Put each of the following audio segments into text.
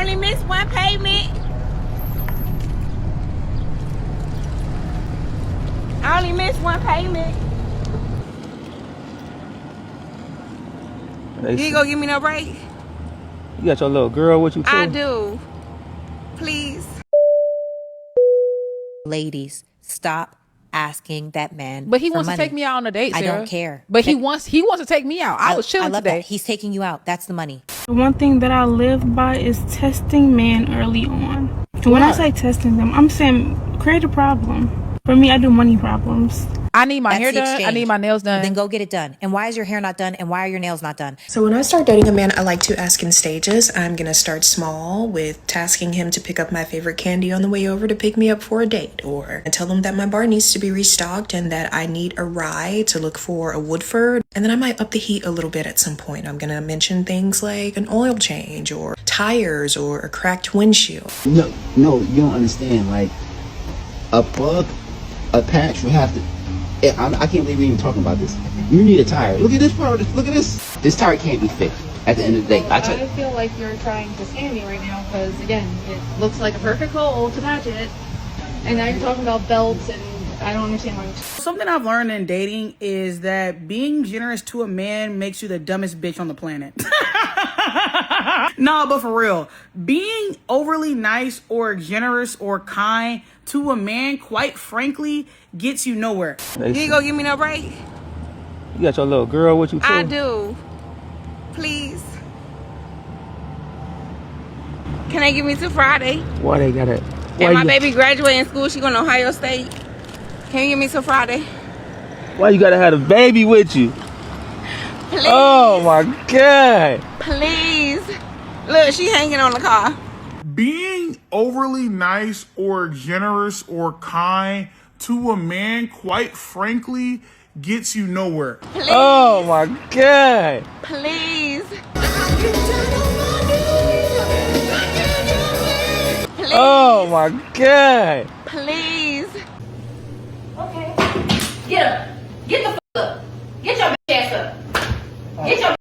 only missed one payment. I only missed one payment. You ain't gonna give me no break? You got your little girl with you too? I do. Please. Ladies, stop asking that man. But he for wants money. to take me out on a date, Sarah. I don't care. But he wants to take me out. I was chilling I love today. that. He's taking you out. That's the money. The one thing that I live by is testing men early on. When I say testing them, I'm saying create a problem. For me, I do money problems. I need my hair done. I need my nails done. Then go get it done. And why is your hair not done? And why are your nails not done? So when I start dating a man, I like to ask in stages. I'm going to start small with tasking him to pick up my favorite candy on the way over to pick me up for a date. Or I tell him that my bar needs to be restocked and that I need a ride to look for a Woodford. And then I might up the heat a little bit at some point. I'm going to mention things like an oil change or tires or a cracked windshield. No, you don't understand. Like, a plug, a patch, you have to... I can't believe we're even talking about this. You need a tire. Look at this part. Look at this. This tire can't be fixed at the end of the day. I feel like you're trying to scam me right now because, again, it looks like a perfect hole to match it. And now you're talking about belts, and I don't understand why. Something I've learned in dating is that being generous to a man makes you the dumbest bitch on the planet. Nah, but for real, being overly nice or generous or kind to a man, quite frankly, gets you nowhere. You ain't gonna give me no break? You got your little girl with you too? I do. Please. Can they give me till Friday? Why they got it? And my baby graduating school, she going to Ohio State. Can you give me till Friday? Why you gotta have a baby with you? Please. Oh my God. Please. Look, she hanging on the car. Being overly nice or generous or kind to a man, quite frankly, gets you nowhere. Please. Oh my God. Please. Please. Oh my God. Please. Okay. Get up. Get the f*** up. Get your ass up.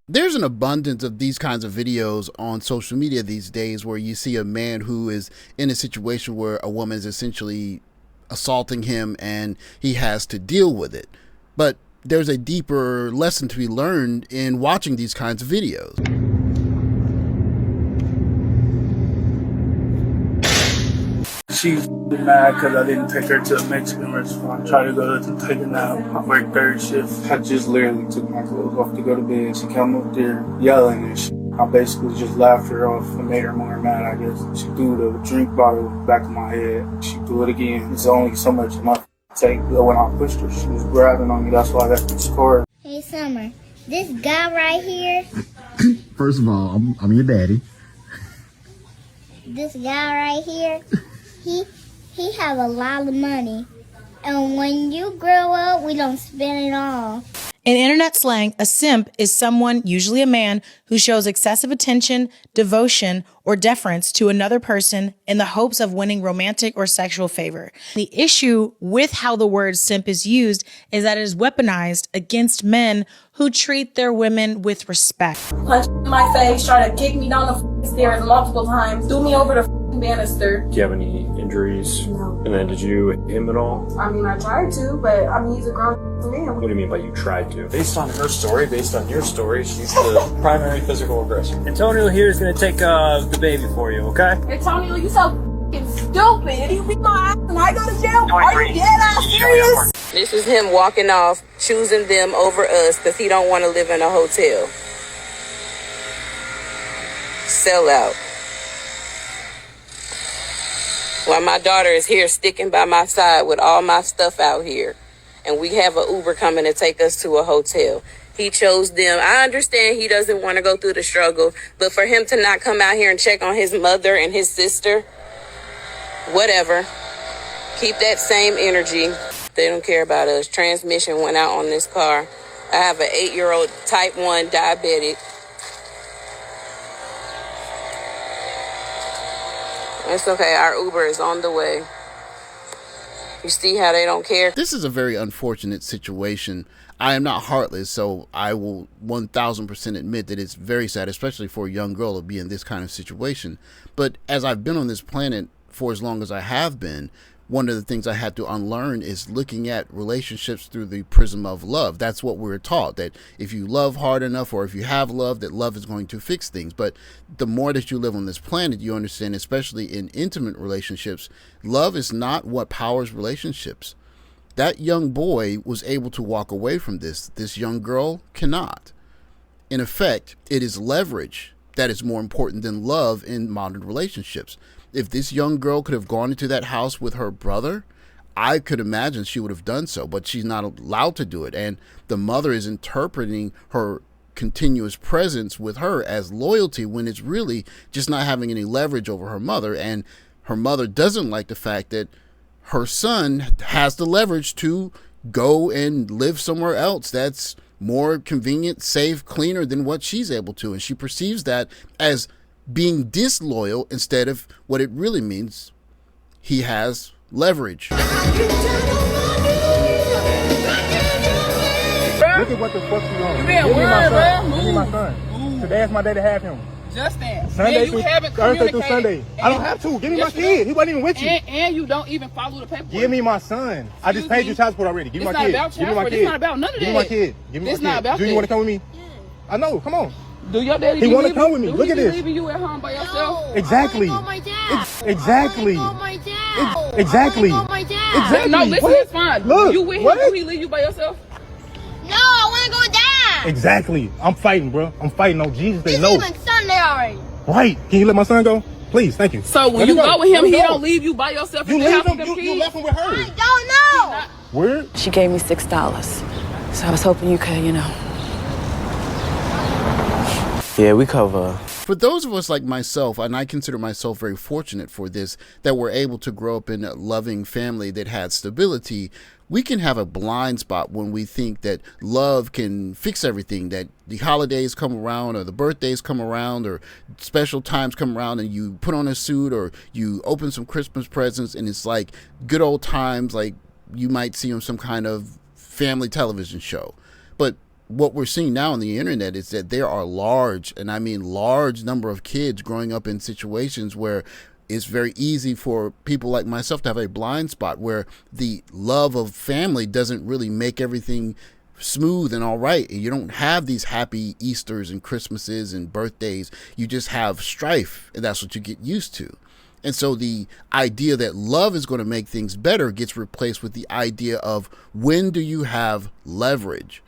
There's an abundance of these kinds of videos on social media these days where you see a man who is in a situation where a woman is essentially assaulting him and he has to deal with it. But there's a deeper lesson to be learned in watching these kinds of videos. She's mad because I didn't take her to a Mexican restaurant. Tried to go to take a nap. I work third shift. I just literally took my clothes off to go to bed. She came up there yelling and shit. I basically just laughed her off and made her more mad, I guess. She threw the drink bottle back of my head. She threw it again. It's only so much in my tank. When I pushed her, she was grabbing on me. That's why I got this cord. Hey, Summer, this guy right here. First of all, I'm your daddy. This guy right here, he have a lot of money. And when you grow up, we don't spend it all. In internet slang, a simp is someone, usually a man, who shows excessive attention, devotion, or deference to another person in the hopes of winning romantic or sexual favor. The issue with how the word simp is used is that it is weaponized against men who treat their women with respect. Punch in my face, try to kick me down the stairs multiple times, threw me over the banister. Do you have any injuries? No. And then did you hit him at all? I mean, I tried to, but I mean, he's a grown man. What do you mean by you tried to? Based on her story, based on your story, she's the primary physical aggressor. Antonio here is going to take the baby for you, okay? Antonio, you so f***ing stupid. He beat my ass and I go to jail. Are you dead ass serious? This is him walking off, choosing them over us because he don't want to live in a hotel. Sell out. While my daughter is here sticking by my side with all my stuff out here. And we have an Uber coming to take us to a hotel. He chose them. I understand he doesn't want to go through the struggle. But for him to not come out here and check on his mother and his sister, whatever. Keep that same energy. They don't care about us. Transmission went out on this car. I have an 8-year-old type 1 diabetic. It's okay. Our Uber is on the way. You see how they don't care? This is a very unfortunate situation. I am not heartless, so I will 1000% admit that it's very sad, especially for a young girl to be in this kind of situation. But as I've been on this planet for as long as I have been, one of the things I had to unlearn is looking at relationships through the prism of love. That's what we're taught, that if you love hard enough, or if you have love, that love is going to fix things. But the more that you live on this planet, you understand, especially in intimate relationships, love is not what powers relationships. That young boy was able to walk away from this. This young girl cannot. In effect, it is leverage that is more important than love in modern relationships. If this young girl could have gone into that house with her brother, I could imagine she would have done so, but she's not allowed to do it. And the mother is interpreting her continuous presence with her as loyalty, when it's really just not having any leverage over her mother. And her mother doesn't like the fact that her son has the leverage to go and live somewhere else that's more convenient, safe, cleaner than what she's able to. And she perceives that as being disloyal instead of what it really means. He has leverage. Look at what the fuck you on. You being weird, bro. Give me my son. Today is my day to have him. Just dance. Sunday you haven't Thursday through communicated. Sunday. I don't have to. Give me my kid. He wasn't even with you. And you don't even follow the paperwork. Give me my son. I just paid you child support already. Give me my kid. Give me my kid. It's not about none of that. Give me my kid. Give me my kid. It's not about Do you that. want to come with me? I know. Come on. Do your daddy He be want to leaving- come with me. do Look he at be this. leaving you at home by yourself? Exactly. Exactly. Exactly. Exactly. No, listen, What? it's fine. Look, You with him? what? Do he leave you by yourself? No, I want to go with Dad. Exactly. I'm fighting, bro. I'm fighting on Jesus. They It's know. even Sunday already. Right. Can you let my son go? Please. Thank you. So when Let you me go with him, Let me he go. don't leave you by yourself. You in the leave house him. with them You kids? left him with her. I don't know. Where? She gave me $6. So I was hoping you could, Yeah, we cover. For those of us like myself, and I consider myself very fortunate for this, that we're able to grow up in a loving family that had stability, we can have a blind spot when we think that love can fix everything, that the holidays come around or the birthdays come around or special times come around and you put on a suit or you open some Christmas presents and it's like good old times, like you might see on some kind of family television show. But what we're seeing now on the internet is that there are large, and I mean large number of kids growing up in situations where it's very easy for people like myself to have a blind spot where the love of family doesn't really make everything smooth and all right. You don't have these happy Easters and Christmases and birthdays. You just have strife, and that's what you get used to. And so the idea that love is going to make things better gets replaced with the idea of when do you have leverage?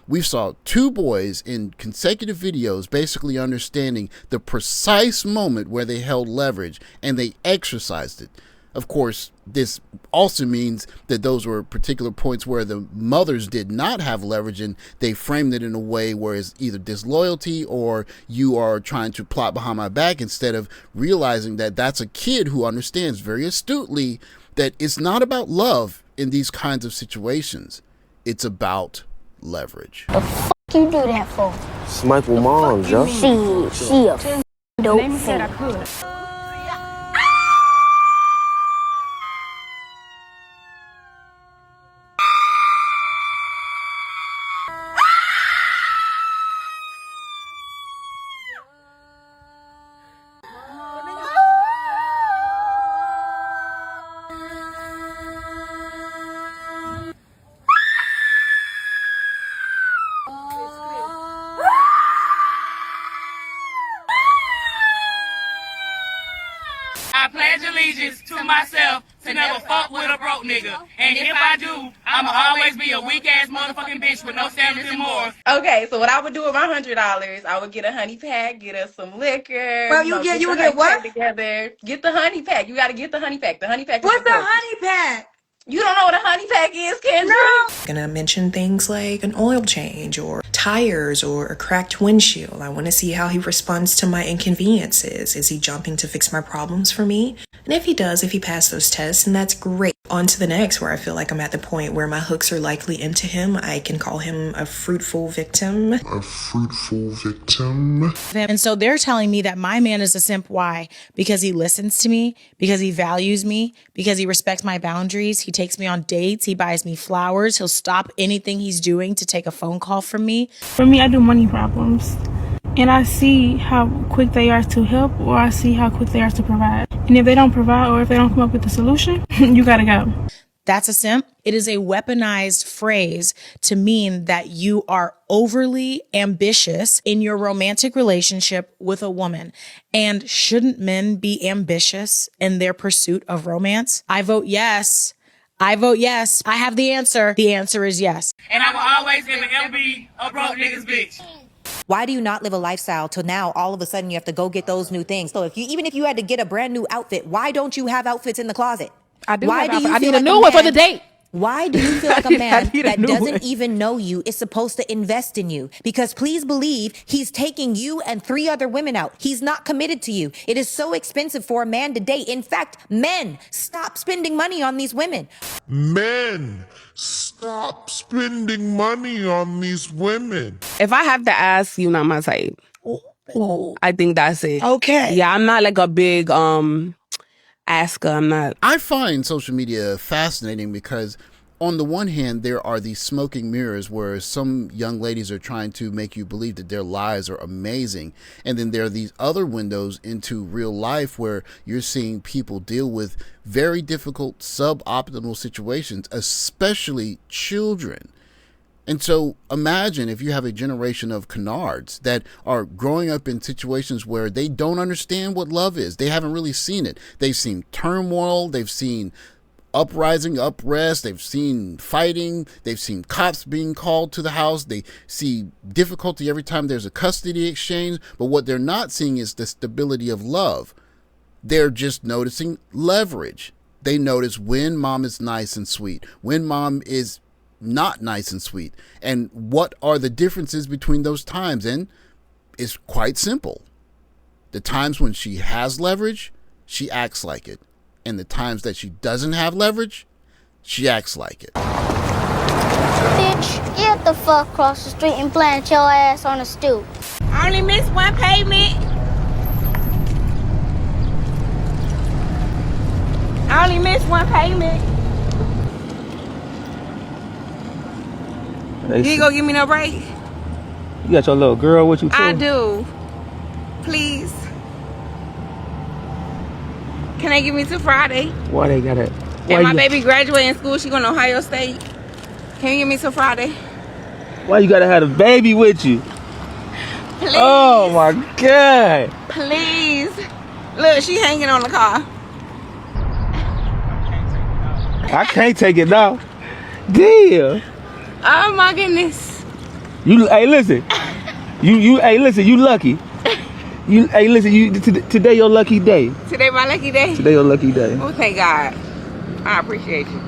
We saw two boys in consecutive videos basically understanding the precise moment where they held leverage and they exercised it. Of course, this also means that those were particular points where the mothers did not have leverage and they framed it in a way where it's either disloyalty or you are trying to plot behind my back, instead of realizing that that's a kid who understands very astutely that it's not about love in these kinds of situations. It's about leverage. The f you do that for? It's Michael Mom, Joe. She a f dope fiend. I pledge allegiance to myself to never fuck with a broke nigga. And if I do, I'ma always be a weak ass motherfucking bitch with no standards and morals. Okay, so what I would do with my $100, I would get a honey pack, get us some liquor. Well, you would the get honey what? pack together. Get the honey pack. You got to get the honey pack. The honey pack. What's the honey pack? You don't know what a honey pack is, Kendra? I'm gonna mention things like an oil change or tires or a cracked windshield. I want to see how he responds to my inconveniences. Is he jumping to fix my problems for me? And if he does, if he passed those tests, then that's great. On to the next, where I feel like I'm at the point where my hooks are likely into him. I can call him a fruitful victim. A fruitful victim. And so they're telling me that my man is a simp. Why? Because he listens to me, because he values me, because he respects my boundaries. He takes me on dates. He buys me flowers. He'll stop anything he's doing to take a phone call from me. For me, I do money problems. And I see how quick they are to help, or I see how quick they are to provide. And if they don't provide, or if they don't come up with a solution, you gotta go. That's a simp. It is a weaponized phrase to mean that you are overly ambitious in your romantic relationship with a woman. And shouldn't men be ambitious in their pursuit of romance? I vote yes. I vote yes. I have the answer. The answer is yes. And I will always ever be a broke nigga's bitch. Why do you not live a lifestyle till now all of a sudden you have to go get those new things? So even if you had to get a brand new outfit, why don't you have outfits in the closet? I do Why have do you outfits. I feel need a like new one for the date. Why do you feel like a man need a that new doesn't one. even know you is supposed to invest in you? Because please believe he's taking you and 3 other women out. He's not committed to you. It is so expensive for a man to date. In fact, men, stop spending money on these women. Men, stop spending money on these women. If I have to ask, you not my type. I think that's it. Okay. Yeah, I'm not like a big asker. I'm not. I find social media fascinating because on the one hand, there are these smoking mirrors where some young ladies are trying to make you believe that their lives are amazing. And then there are these other windows into real life where you're seeing people deal with very difficult, suboptimal situations, especially children. And so imagine if you have a generation of canards that are growing up in situations where they don't understand what love is. They haven't really seen it. They've seen turmoil. They've seen uprising, unrest. They've seen fighting. They've seen cops being called to the house. They see difficulty every time there's a custody exchange. But what they're not seeing is the stability of love. They're just noticing leverage. They notice when mom is nice and sweet, when mom is not nice and sweet, and what are the differences between those times. And it's quite simple. The times when she has leverage, she acts like it, and the times that she doesn't have leverage, she acts like it. Bitch, get the fuck across the street and plant your ass on a stoop. I only missed one payment. I only missed one payment. You ain't gonna give me no break? You got your little girl with you too? I do. Please. Can they give me till Friday? Why they got it? And my baby graduating school, she going to Ohio State. Can you give me till Friday? Why you gotta have a baby with you? Please. Oh my God. Please. Look, she hanging on the car. I can't take it now. Damn. Oh my goodness. Hey, listen. Hey, listen. You lucky. Hey, listen. Today your lucky day. Today my lucky day? Today your lucky day. Oh, thank God. I appreciate you.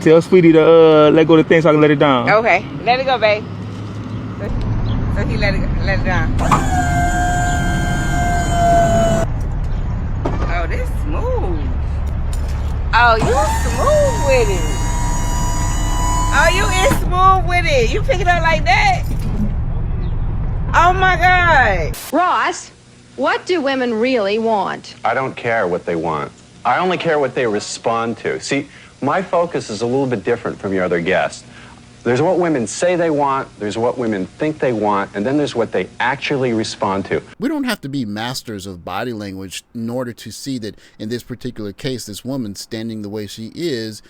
Tell Sweetie to let go of the thing so I can let it down. Okay, let it go, babe. So he let it down. Oh, this smooth. Oh, you smooth with it. Oh, you is smooth with it. You pick it up like that? Oh my God. Ross, what do women really want? I don't care what they want. I only care what they respond to. See, my focus is a little bit different from your other guests. There's what women say they want, there's what women think they want, and then there's what they actually respond to. We don't have to be masters of body language in order to see that in this particular case, this woman standing the way she is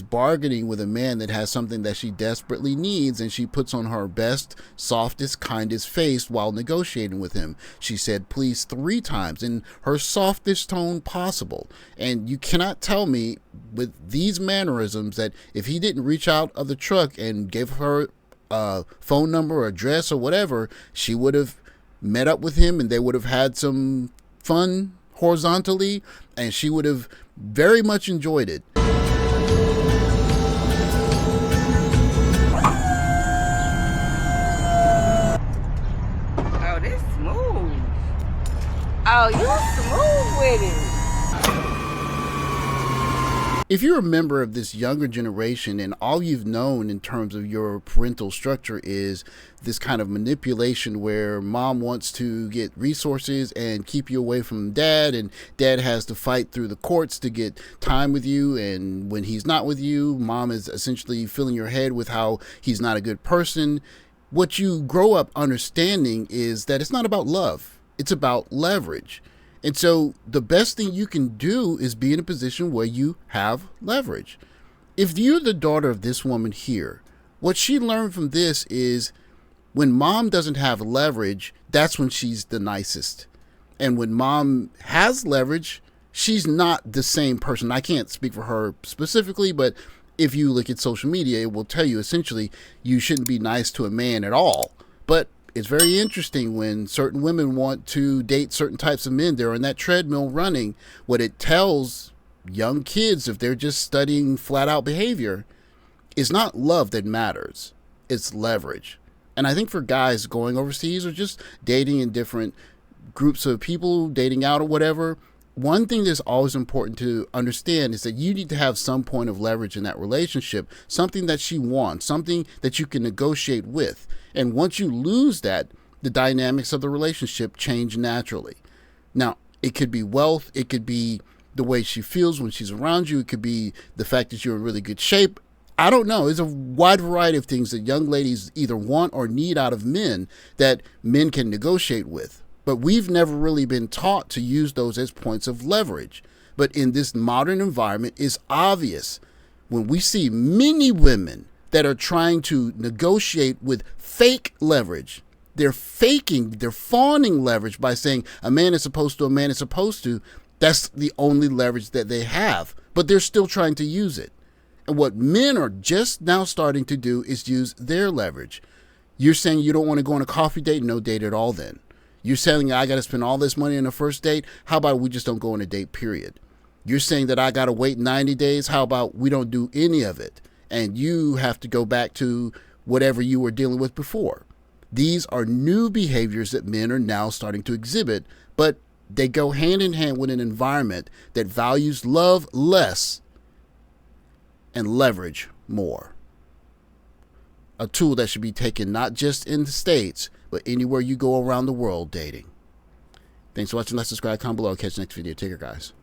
bargaining with a man that has something that she desperately needs, and she puts on her best, softest, kindest face while negotiating with him. She said please 3 times in her softest tone possible. And you cannot tell me with these mannerisms that if he didn't reach out of the truck and give her a phone number or address or whatever, she would have met up with him and they would have had some fun horizontally, and she would have very much enjoyed it. Oh, this. Oh, you smooth with it. If you're a member of this younger generation and all you've known in terms of your parental structure is this kind of manipulation where mom wants to get resources and keep you away from dad, and dad has to fight through the courts to get time with you, and when he's not with you, mom is essentially filling your head with how he's not a good person, what you grow up understanding is that it's not about love, it's about leverage. And so the best thing you can do is be in a position where you have leverage. If you're the daughter of this woman here, what she learned from this is when mom doesn't have leverage, that's when she's the nicest. And when mom has leverage, she's not the same person. I can't speak for her specifically, but if you look at social media, it will tell you essentially you shouldn't be nice to a man at all. But it's very interesting when certain women want to date certain types of men. They're on that treadmill running. What it tells young kids, if they're just studying flat out behavior, is not love that matters. It's leverage. And I think for guys going overseas or just dating in different groups of people, dating out or whatever, one thing that's always important to understand is that you need to have some point of leverage in that relationship, something that she wants, something that you can negotiate with. And once you lose that, the dynamics of the relationship change naturally. Now, it could be wealth, it could be the way she feels when she's around you, it could be the fact that you're in really good shape. I don't know. There's a wide variety of things that young ladies either want or need out of men that men can negotiate with. But we've never really been taught to use those as points of leverage. But in this modern environment, it's obvious when we see many women that are trying to negotiate with fake leverage. They're fawning leverage by saying a man is supposed to. That's the only leverage that they have. But they're still trying to use it. And what men are just now starting to do is use their leverage. You're saying you don't want to go on a coffee date? No date at all then. You're saying I got to spend all this money on a first date? How about we just don't go on a date, period? You're saying that I got to wait 90 days? How about we don't do any of it? And you have to go back to whatever you were dealing with before. These are new behaviors that men are now starting to exhibit, but they go hand in hand with an environment that values love less and leverage more. A tool that should be taken not just in the States, but anywhere you go around the world dating. Thanks for watching. Let's subscribe, comment below. Catch you next video. Take care, guys.